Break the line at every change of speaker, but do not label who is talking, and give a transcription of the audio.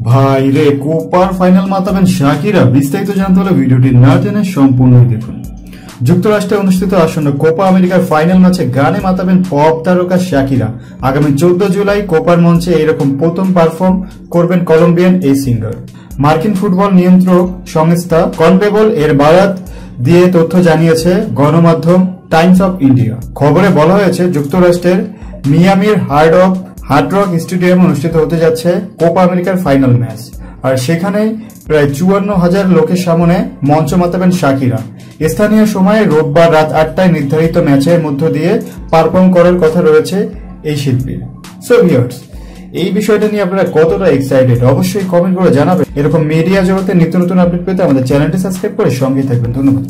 ভাই রে, কোপার ফাইনাল মাতাবেন শাকিরা। বিস্তারিত জানতে হলে ভিডিওটি না টেনে সম্পূর্ণই দেখুন। যুক্তরাষ্ট্রে অনুষ্ঠিত আসন্ন কোপা আমেরিকার ফাইনাল ম্যাচে গানে মাতাবেন পপ তারকা শাকিরা। আগামী 14 জুলাই কোপার মঞ্চে এরকম প্রথম পারফর্ম করবেন কলম্বিয়ান এই সিঙ্গার। মার্কিন ফুটবল নিয়ন্ত্রক সংস্থা কনমেবল এর বারাত দিয়ে তথ্য জানিয়েছে গণমাধ্যম টাইমস অফ ইন্ডিয়া। খবরে বলা হয়েছে, যুক্তরাষ্ট্রের মিয়ামির হার্ড রক স্টেডিয়ামে অনুষ্ঠিত হতে যাচ্ছে কোপা আমেরিকার ফাইনাল ম্যাচ। আর সেখানে প্রায় 54,000 লোকের সামনে মঞ্চ মাতাবেন শাকিরা। স্থানীয় সময়ে রোববার রাত 8টায় নির্ধারিত ম্যাচের মধ্য দিয়ে পারফর্ম করার কথা রয়েছে এই শিল্পীর। সো ভিউয়ার্স, এই বিষয়টা নিয়ে আপনারা কতটা এক্সাইটেড অবশ্যই কমেন্ট করে জানাবেন। এরকম মিডিয়া জগতে নিত্য নতুন আপডেট পেতে আমাদের চ্যানেলটি সাবস্ক্রাইব করে সঙ্গেই থাকবেন। ধন্যবাদ।